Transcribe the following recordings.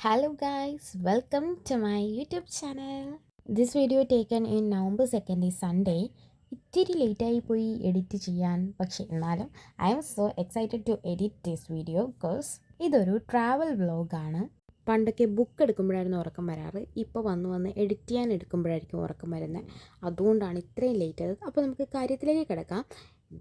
Hello guys, welcome to my YouTube channel. This video taken in November 2nd is Sunday. ഇത്തിരി ലേറ്റായി പോയി edit ചെയ്യാൻ, പക്ഷേ എന്നാലും I am so excited to edit this video because ഇതൊരു travel വ്ളോഗാണ്. പണ്ടൊക്കെ ബുക്ക് എടുക്കുമ്പോഴായിരുന്നു ഉറക്കം വരാറ്, ഇപ്പോൾ വന്ന് എഡിറ്റ് ചെയ്യാൻ എടുക്കുമ്പോഴായിരിക്കും ഉറക്കം വരുന്നത്. അതുകൊണ്ടാണ് ഇത്രയും ലേറ്റ് ആയത്. അപ്പോൾ നമുക്ക് കാര്യത്തിലേക്ക് കിടക്കാം.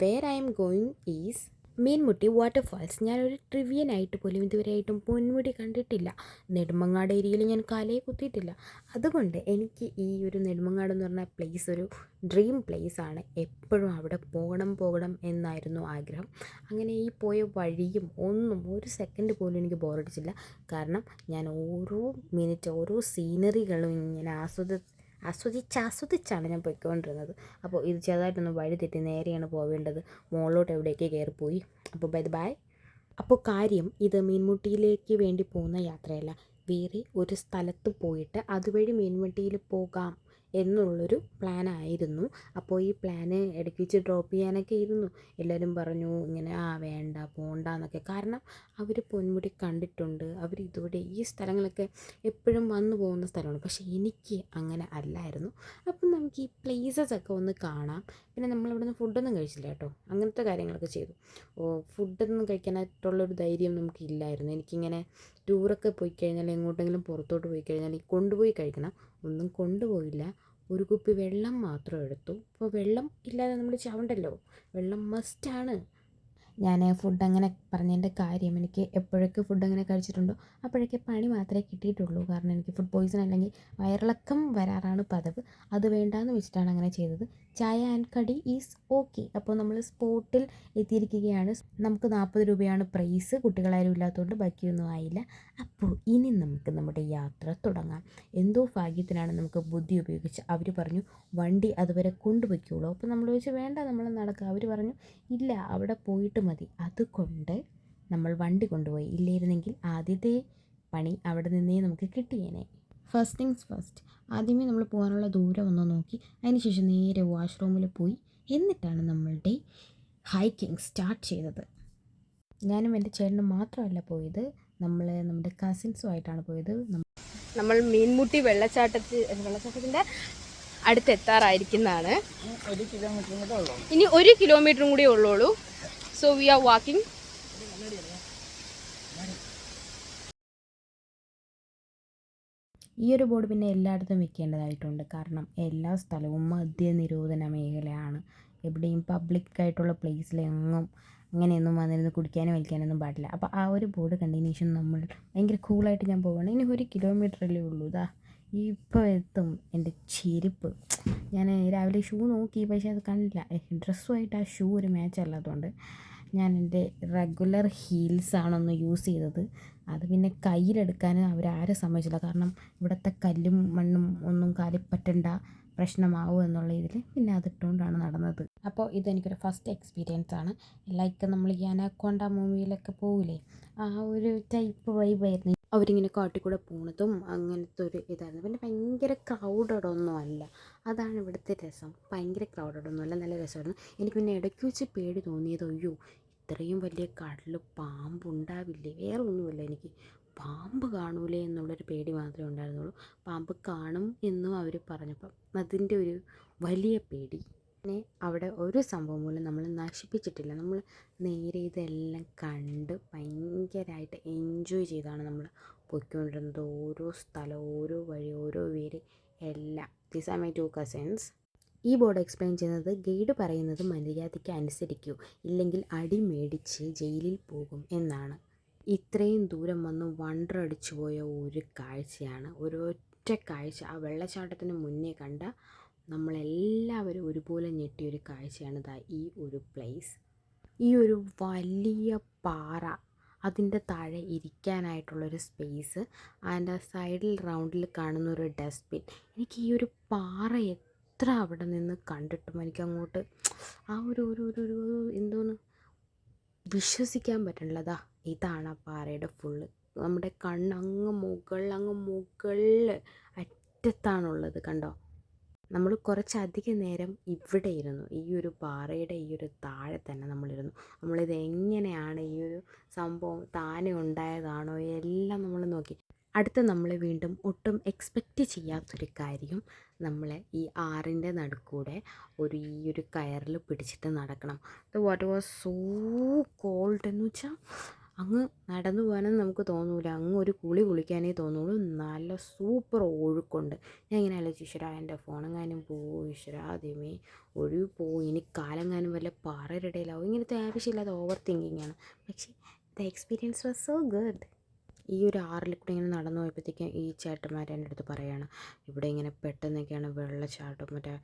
Where I am going is Meenmutty waterfalls. ഞാനൊരു ട്രിവിയനായിട്ട് പോലും ഇതുവരെയായിട്ടും പൊന്മുടി കണ്ടിട്ടില്ല. നെടുമങ്ങാട് ഏരിയയിൽ ഞാൻ കാലയെ കുത്തിയിട്ടില്ല. അതുകൊണ്ട് എനിക്ക് ഈ ഒരു നെടുമങ്ങാട് എന്ന് പറഞ്ഞ പ്ലേസ് ഒരു ഡ്രീം പ്ലേസ് ആണ്. എപ്പോഴും അവിടെ പോകണം എന്നായിരുന്നു ആഗ്രഹം. അങ്ങനെ ഈ പോയ വഴിയും ഒരു സെക്കൻഡ് പോലും എനിക്ക് ബോറടിച്ചില്ല. കാരണം ഞാൻ ഓരോ മിനിറ്റ് ഓരോ സീനറികളും ഇങ്ങനെ ആസ്വദിച്ചാണ് ഞാൻ പോയിക്കൊണ്ടിരുന്നത്. അപ്പോൾ ഇത് ചെറുതായിട്ടൊന്ന് വഴി തെറ്റി നേരെയാണ് പോവേണ്ടത്. മുകളിലോട്ട് എവിടേക്ക് കയറിപ്പോയി. അപ്പോൾ ബൈ. അപ്പോൾ കാര്യം, ഇത് മീൻമുട്ടിയിലേക്ക് വേണ്ടി പോകുന്ന യാത്രയല്ല. വേറെ ഒരു സ്ഥലത്ത് പോയിട്ട് അതുവഴി മീൻമുട്ടിയിൽ പോകാം എന്നുള്ളൊരു പ്ലാനായിരുന്നു. അപ്പോൾ ഈ പ്ലാന് ഇടയ്ക്ക് വെച്ച് ഡ്രോപ്പ് ചെയ്യാനൊക്കെ ഇരുന്നു. എല്ലാവരും പറഞ്ഞു ഇങ്ങനെ വേണ്ട പോണ്ട എന്നൊക്കെ. കാരണം അവർ പൊന്മുടി കണ്ടിട്ടുണ്ട്, അവർ ഇതുവരെ ഈ സ്ഥലങ്ങളൊക്കെ എപ്പോഴും വന്നു പോകുന്ന സ്ഥലമാണ്. പക്ഷേ എനിക്ക് അങ്ങനെ അല്ലായിരുന്നു. അപ്പം നമുക്ക് ഈ പ്ലേസസ് ഒക്കെ ഒന്ന് കാണാം. പിന്നെ നമ്മളിവിടെ നിന്ന് ഫുഡൊന്നും കഴിച്ചില്ല കേട്ടോ, അങ്ങനത്തെ കാര്യങ്ങളൊക്കെ ചെയ്തു. ഫുഡൊന്നും കഴിക്കാനായിട്ടുള്ളൊരു ധൈര്യം നമുക്കില്ലായിരുന്നു. എനിക്കിങ്ങനെ ടൂറൊക്കെ പോയി കഴിഞ്ഞാൽ എങ്ങോട്ടെങ്കിലും പുറത്തോട്ട് പോയി കഴിഞ്ഞാൽ കൊണ്ടുപോയി കഴിക്കണം. ഒന്നും കൊണ്ടുപോയില്ല. ഒരു കുപ്പി വെള്ളം മാത്രം എടുത്തു. അപ്പോൾ വെള്ളം ഇല്ലാതെ നമ്മൾ ചവണ്ടല്ലോ, വെള്ളം മസ്റ്റാണ്. ഞാൻ ഫുഡ് അങ്ങനെ പറഞ്ഞതിൻ്റെ കാര്യം, എനിക്ക് എപ്പോഴൊക്കെ ഫുഡ് അങ്ങനെ കഴിച്ചിട്ടുണ്ടോ അപ്പോഴൊക്കെ പണി മാത്രമേ കിട്ടിയിട്ടുള്ളൂ. കാരണം എനിക്ക് ഫുഡ് പോയിസൺ അല്ലെങ്കിൽ വയറിളക്കം വരാറാണ് പതിവ്. അത് വേണ്ടാന്ന് വെച്ചിട്ടാണ് അങ്ങനെ ചെയ്തത്. ചായ ആൻഡ് കടി ഈസ് ഓക്കെ. അപ്പോൾ നമ്മൾ സ്പോട്ടിൽ എത്തിയിരിക്കുകയാണ്. നമുക്ക് 40 രൂപയാണ് പ്രൈസ്. കുട്ടികളാരും ഇല്ലാത്തതുകൊണ്ട് ബാക്കിയൊന്നും ആയില്ല. അപ്പോൾ ഇനി നമുക്ക് നമ്മുടെ യാത്ര തുടങ്ങാം. എന്തോ ഭാഗ്യത്തിനാണ് നമുക്ക് ബുദ്ധി ഉപയോഗിച്ച് അവർ പറഞ്ഞു വണ്ടി അതുവരെ കൊണ്ടുപോയിക്കോളൂ. അപ്പോൾ നമ്മൾ ചോദിച്ചു വേണ്ട, നമ്മൾ നടക്കുക. അവർ പറഞ്ഞു ഇല്ല, അവിടെ പോയിട്ട് മതി. അതുകൊണ്ട് നമ്മൾ വണ്ടി കൊണ്ടുപോയി. ഇല്ലായിരുന്നെങ്കിൽ ആദ്യത്തെ പണി അവിടെ നിന്നേ നമുക്ക് കിട്ടിയേനെ. ഫസ്റ്റ് തിങ്സ് ഫസ്റ്റ്, ആദ്യമേ നമ്മൾ പോകാനുള്ള ദൂരം ഒന്ന് നോക്കി. അതിനുശേഷം നേരെ വാഷ്റൂമിൽ പോയി. എന്നിട്ടാണ് നമ്മളുടെ ഹൈക്കിങ് സ്റ്റാർട്ട് ചെയ്തത്. ഞാനും എൻ്റെ ചേട്ടനും മാത്രമല്ല പോയത്, നമ്മുടെ കസിൻസുമായിട്ടാണ് പോയത്. നമ്മൾ മീൻമുട്ടി വെള്ളച്ചാട്ടത്തിൻ്റെ അടുത്തെത്താറായിരിക്കുന്നതാണ്. ഇനി 1 കിലോമീറ്ററും കൂടി ഉള്ളൂ. So we are walking. ഈ ഒരു ബോർഡ് പിന്നെ എല്ലായിടത്തും വെക്കേണ്ടതായിട്ടുണ്ട്. കാരണം എല്ലാ സ്ഥലവും മദ്യനിരോധന മേഖലയാണ്. എവിടെയും പബ്ലിക്കായിട്ടുള്ള പ്ലേസിലെങ്ങും അങ്ങനെയൊന്നും വന്നിരുന്ന് കുടിക്കാനും വലിക്കാനൊന്നും പാടില്ല. അപ്പോൾ ആ ഒരു ബോർഡ് കണ്ടതിന് ശേഷം നമ്മൾ ഭയങ്കര കൂളായിട്ട് ഞാൻ പോവുകയാണ്. ഇനി 1 കിലോമീറ്ററല്ലേ ഉള്ളൂ. ഇപ്പോൾ എത്തും. എൻ്റെ ചെരുപ്പ്, ഞാൻ രാവിലെ ഷൂ നോക്കി, പക്ഷേ അത് കണ്ടില്ല. ഡ്രസ്സുമായിട്ട് ആ ഷൂ ഒരു മാച്ച് അല്ലാത്തതുകൊണ്ട് ഞാൻ എൻ്റെ റെഗുലർ ഹീൽസാണൊന്ന് യൂസ് ചെയ്തത്. അത് പിന്നെ കയ്യിലെടുക്കാൻ അവരാരും സമ്മതിച്ചില്ല. കാരണം ഇവിടുത്തെ കല്ലും മണ്ണും ഒന്നും കാലിൽ പറ്റണ്ട, പ്രശ്നമാവും എന്നുള്ള ഇതിൽ പിന്നെ അതിട്ടുകൊണ്ടാണ് നടന്നത്. അപ്പോൾ ഇതെനിക്കൊരു ഫസ്റ്റ് എക്സ്പീരിയൻസ് ആണ്. ലൈക്ക് നമ്മൾ ഈ അനാക്കോണ്ട മൂവിയിലൊക്കെ പോകില്ലേ, ആ ഒരു ടൈപ്പ് വൈബായിരുന്നു. അവരിങ്ങനെ കാട്ടിക്കൂടെ പോണതും അങ്ങനത്തെ ഒരു ഇതായിരുന്നു. പിന്നെ ഭയങ്കര ക്രൗഡഡൊന്നും അല്ല, അതാണ് ഇവിടുത്തെ രസം. ഭയങ്കര ക്രൗഡഡൊന്നും അല്ല, നല്ല രസമായിരുന്നു. എനിക്ക് പിന്നെ ഇടയ്ക്ക് വെച്ച് പേടി തോന്നിയത്, അയ്യോ ഇത്രയും വലിയ കടലിൽ പാമ്പുണ്ടാവില്ലേ, വേറെ ഒന്നുമില്ല, എനിക്ക് പാമ്പ് കാണൂലേ എന്നുള്ളൊരു പേടി മാത്രമേ ഉണ്ടായിരുന്നുള്ളൂ. പാമ്പ് കാണും എന്നും അവർ പറഞ്ഞപ്പം അതിൻ്റെ ഒരു വലിയ പേടി. പിന്നെ അവിടെ ഒരു സംഭവം പോലും നമ്മൾ നശിപ്പിച്ചിട്ടില്ല. നമ്മൾ നേരെ ഇതെല്ലാം കണ്ട് ഭയങ്കരമായിട്ട് എൻജോയ് ചെയ്താണ് നമ്മൾ പോയിക്കൊണ്ടിരുന്നത്. ഓരോ സ്ഥലം, ഓരോ വഴി, ഓരോ പേര് എല്ലാം. These are my 2 cousins. ഈ ബോർഡ് എക്സ്പ്ലെയിൻ ചെയ്യുന്നത്, ഗൈഡ് പറയുന്നത് മര്യാദയ്ക്ക് അനുസരിക്കൂ, ഇല്ലെങ്കിൽ അടി മേടിച്ച് ജയിലിൽ പോകും എന്നാണ്. ഇത്രയും ദൂരം വന്ന് വണ്ടറടിച്ചു പോയ ഒരു കാഴ്ചയാണ്, ഒരൊറ്റ കാഴ്ച. ആ വെള്ളച്ചാട്ടത്തിന് മുന്നേ കണ്ട നമ്മളെല്ലാവരും ഒരുപോലെ ഞെട്ടിയൊരു കാഴ്ചയാണ് ഈ ഒരു പ്ലേസ്. ഈ ഒരു വലിയ പാറ, അതിൻ്റെ താഴെ ഇരിക്കാനായിട്ടുള്ളൊരു സ്പേസ്, അതിൻ്റെ സൈഡിൽ റൗണ്ടിൽ കാണുന്ന ഒരു ഡസ്റ്റ്ബിൻ. എനിക്ക് ഈ ഒരു പാറ എത്ര അവിടെ നിന്ന് കണ്ടിട്ടും എനിക്കങ്ങോട്ട് ആ ഒരു ഒരു ഒരു ഒരു എന്തോന്ന് വിശ്വസിക്കാൻ പറ്റണില്ല. ഇതാണ് ആ പാറയുടെ ഫുള്ള്. നമ്മുടെ അങ്ങ് മുകളിൽ അറ്റത്താണുള്ളത്, കണ്ടോ. നമ്മൾ കുറച്ചധികം നേരം ഇവിടെ ഇരുന്നു, ഈ ഒരു പാറയുടെ ഈ ഒരു താഴെ തന്നെ നമ്മളിരുന്നു. നമ്മളിത് എങ്ങനെയാണ്, ഈ ഒരു സംഭവം താനെ ഉണ്ടായതാണോ എല്ലാം നമ്മൾ നോക്കി. അടുത്ത നമ്മൾ വീണ്ടും ഒട്ടും എക്സ്പെക്റ്റ് ചെയ്യാത്തൊരു കാര്യം, നമ്മൾ ഈ ആറിൻ്റെ നടുക്കൂടെ ഈ ഒരു കയറിൽ പിടിച്ചിട്ട് നടക്കണം. വാട്ട് വാസ് സോ കോൾഡ് എന്ന് വെച്ചാൽ അങ്ങ് നടന്നു പോകാനും നമുക്ക് തോന്നൂല, അങ്ങ് ഒരു കുളിക്കാനേ തോന്നുള്ളൂ. നല്ല സൂപ്പർ ഒഴുക്കുണ്ട്. ഞാൻ ഇങ്ങനെ ആലോചിച്ചു, ഈശ്വരാ എൻ്റെ ഫോണെങ്ങാനും പോവും, ഈശ്വരാ ആദ്യമേ ഒഴുകി പോവും, ഇനി കാലെങ്ങാനും വല്ല പാറയുടെ ഇടയിലാവും. ഇങ്ങനത്തെ ആവശ്യമില്ലാതെ ഓവർ തിങ്കിങ് ആണ്. പക്ഷേ the experience was so good. ഈ ഒരു ആറിൽ കൂടെ ഇങ്ങനെ നടന്നു പോയപ്പോഴത്തേക്കും ഈ ചേട്ടന്മാർ എൻ്റെ അടുത്ത് പറയുകയാണ്, ഇവിടെ ഇങ്ങനെ പെട്ടെന്നൊക്കെയാണ് വെള്ളച്ചാട്ടം മറ്റേ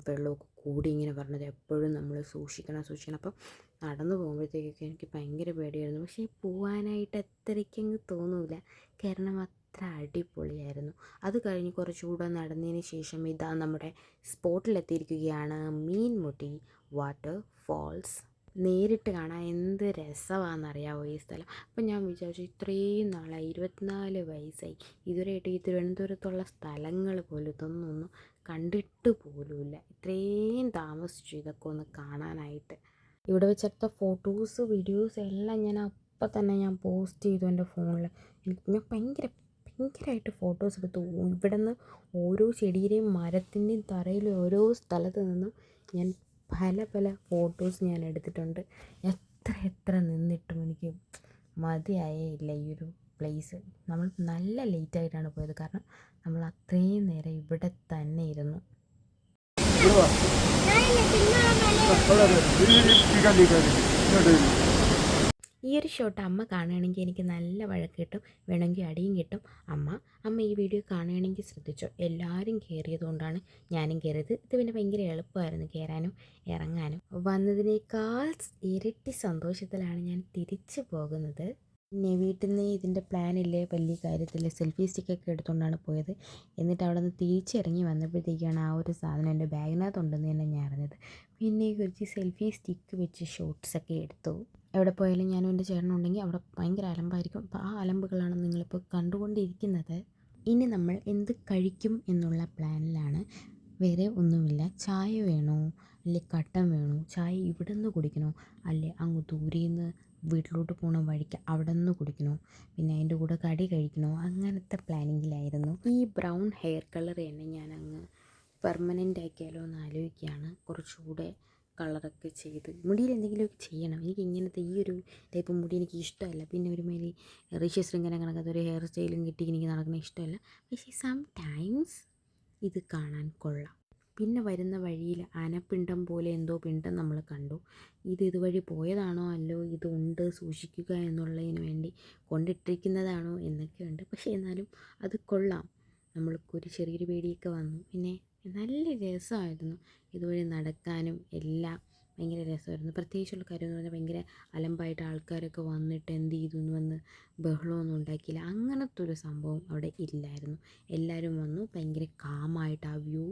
വെള്ളമൊക്കെ കൂടി ഇങ്ങനെ പറഞ്ഞത്, എപ്പോഴും നമ്മൾ സൂക്ഷിക്കണം. അപ്പം നടന്നു പോകുമ്പോഴത്തേക്കൊക്കെ എനിക്ക് ഭയങ്കര പേടിയായിരുന്നു. പക്ഷേ പോകാനായിട്ട് അത്രയ്ക്കങ്ങ് തോന്നൂല, കാരണം അത്ര അടിപൊളിയായിരുന്നു. അത് കഴിഞ്ഞ് കുറച്ചുകൂടെ നടന്നതിന് ശേഷം ഇതാ നമ്മുടെ സ്പോട്ടിലെത്തിയിരിക്കുകയാണ്, മീൻമുട്ടി വാട്ടർ ഫോൾസ്. നേരിട്ട് കാണാൻ എന്ത് രസമാണെന്നറിയാമോ ഈ സ്ഥലം. അപ്പം ഞാൻ വിചാരിച്ചു, ഇത്രയും നാളായി, 24 വയസ്സായി, ഇതുവരെയായിട്ട് ഈ തിരുവനന്തപുരത്തുള്ള സ്ഥലങ്ങൾ പോലും ഇതൊന്നും കണ്ടിട്ട് പോലുമില്ല. ഇത്രയും താമസിച്ചു ഇതൊക്കെ ഒന്ന് കാണാനായിട്ട്. ഇവിടെ വെച്ചെടുത്ത ഫോട്ടോസ് വീഡിയോസ് എല്ലാം ഞാൻ അപ്പം തന്നെ ഞാൻ പോസ്റ്റ് ചെയ്തു എൻ്റെ ഫോണിൽ. ഞാൻ ഭയങ്കരമായിട്ട് ഫോട്ടോസ് എടുത്തു. ഇവിടെ നിന്ന് ഓരോ ചെടിയുടെയും മരത്തിൻ്റെയും തറയിലും ഓരോ സ്ഥലത്ത് നിന്നും ഞാൻ പല ഫോട്ടോസ് ഞാൻ എടുത്തിട്ടുണ്ട്. എത്ര നിന്നിട്ടും എനിക്ക് മതിയായേ ഇല്ല ഈ ഒരു പ്ലേസ്. നമ്മൾ നല്ല ലേറ്റായിട്ടാണ് പോയത്, കാരണം നമ്മൾ അത്രയും നേരം ഇവിടെ തന്നെ ഇരുന്നു. ഈ ഒരു ഷോട്ട് അമ്മ കാണുകയാണെങ്കിൽ എനിക്ക് നല്ല വഴക്ക് കിട്ടും, വേണമെങ്കിൽ അടിയും കിട്ടും. അമ്മ ഈ വീഡിയോ കാണുകയാണെങ്കിൽ ശ്രദ്ധിച്ചോ, എല്ലാവരും കയറിയതുകൊണ്ടാണ് ഞാനും കയറിയത്. ഇത് പിന്നെ ഭയങ്കര എളുപ്പമായിരുന്നു കയറാനും ഇറങ്ങാനും. വന്നതിനേക്കാൾ ഇരട്ടി സന്തോഷത്തിലാണ് ഞാൻ തിരിച്ചു പോകുന്നത്. പിന്നെ വീട്ടിൽ നിന്ന് ഇതിൻ്റെ പ്ലാനില്ലേ, വലിയ കാര്യത്തിൽ സെൽഫി സ്റ്റിക്കൊക്കെ എടുത്തുകൊണ്ടാണ് പോയത്. എന്നിട്ട് അവിടെ നിന്ന് തിരിച്ചിറങ്ങി വന്നപ്പോഴത്തേക്കാണ് ആ ഒരു സാധനം എൻ്റെ ബാഗിനകത്തുണ്ടെന്ന് തന്നെ ഞാൻ അറിഞ്ഞത്. പിന്നെ കുറച്ച് സെൽഫി സ്റ്റിക്ക് വെച്ച് ഷോട്ട്സൊക്കെ എടുത്തു. എവിടെ പോയാലും ഞാനും എൻ്റെ ചേട്ടനുണ്ടെങ്കിൽ അവിടെ ഭയങ്കര അലമ്പായിരിക്കും. അപ്പോൾ ആ അലമ്പുകളാണ് നിങ്ങളിപ്പോൾ കണ്ടുകൊണ്ടിരിക്കുന്നത്. ഇനി നമ്മൾ എന്ത് കഴിക്കും എന്നുള്ള പ്ലാനിലാണ്. വേറെ ഒന്നുമില്ല. ചായ വേണോ, അല്ലെ കട്ടൻ വേണോ, ചായ ഇവിടെ നിന്ന് കുടിക്കണോ, അല്ലെ അങ്ങ് ദൂരേന്ന് വീട്ടിലോട്ട് പോകണ വഴിക്ക് അവിടെ നിന്ന് കുടിക്കണോ, പിന്നെ അതിൻ്റെ കൂടെ കടി കഴിക്കണോ, അങ്ങനത്തെ പ്ലാനിങ്ങിലായിരുന്നു. ഈ ബ്രൗൺ ഹെയർ കളർ തന്നെ ഞാൻ അങ്ങ് പെർമനൻ്റ് ആക്കിയാലോ എന്ന് ആലോചിക്കുകയാണ്. കുറച്ചുകൂടെ കളറൊക്കെ ചെയ്ത് മുടിയിൽ എന്തെങ്കിലുമൊക്കെ ചെയ്യണം. എനിക്ക് ഇങ്ങനത്തെ ഈ ഒരു ടൈപ്പ് മുടി എനിക്ക് ഇഷ്ടമല്ല. പിന്നെ ഒരുമാതിരി ഋഷ്യശൃംഖല കണക്കാത്ത ഒരു ഹെയർ സ്റ്റൈലും കിട്ടി എനിക്ക് നടക്കുന്ന ഇഷ്ടമല്ല. പക്ഷേ സംടൈംസ് ഇത് കാണാൻ കൊള്ളാം. പിന്നെ വരുന്ന വഴിയിൽ ആനപ്പിണ്ടം പോലെ എന്തോ പിണ്ടം നമ്മൾ കണ്ടു. ഇതുവഴി പോയതാണോ അല്ലോ ഇതുണ്ട് സൂക്ഷിക്കുക എന്നുള്ളതിന് വേണ്ടി കൊണ്ടിട്ടിരിക്കുന്നതാണോ എന്നൊക്കെയുണ്ട്. പക്ഷേ എന്നാലും അത് കൊള്ളാം. നമ്മൾക്കൊരു ചെറിയൊരു പേടിയൊക്കെ വന്നു. പിന്നെ നല്ല രസമായിരുന്നു ഇതുവഴി നടക്കാനും എല്ലാം. ഭയങ്കര രസമായിരുന്നു. പ്രത്യേകിച്ചുള്ള കാര്യം എന്ന് പറഞ്ഞാൽ ഭയങ്കര അലമ്പായിട്ട് ആൾക്കാരൊക്കെ വന്നിട്ട് എന്ത് ചെയ്തു എന്ന് വന്ന് ബഹളമൊന്നും ഉണ്ടാക്കിയില്ല. അങ്ങനത്തെ ഒരു സംഭവം അവിടെ ഇല്ലായിരുന്നു. എല്ലാവരും വന്നു ഭയങ്കര കാമായിട്ട് ആ വ്യൂ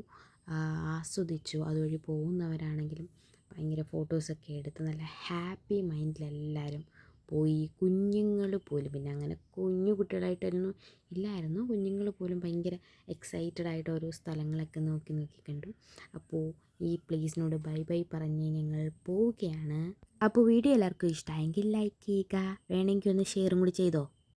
ആസ്വദിച്ചു. അതുവഴി പോകുന്നവരാണെങ്കിലും ഭയങ്കര ഫോട്ടോസൊക്കെ എടുത്ത് നല്ല ഹാപ്പി മൈൻഡിലെല്ലാവരും പോയി. കുഞ്ഞുങ്ങൾ പോലും, പിന്നെ അങ്ങനെ കുഞ്ഞു കുട്ടികളായിട്ടൊന്നും ഇല്ലായിരുന്നു, കുഞ്ഞുങ്ങൾ പോലും ഭയങ്കര എക്സൈറ്റഡ് ആയിട്ട് ഓരോ സ്ഥലങ്ങളൊക്കെ നോക്കി കണ്ടു. അപ്പോൾ ഈ പ്ലേസിനോട് ബൈ പറഞ്ഞ് ഞങ്ങൾ പോവുകയാണ്. അപ്പോൾ വീഡിയോ എല്ലാവർക്കും ഇഷ്ടമായെങ്കിൽ ലൈക്ക് ചെയ്യുക, വേണമെങ്കിൽ ഒന്ന് ഷെയറും കൂടി ചെയ്തോ.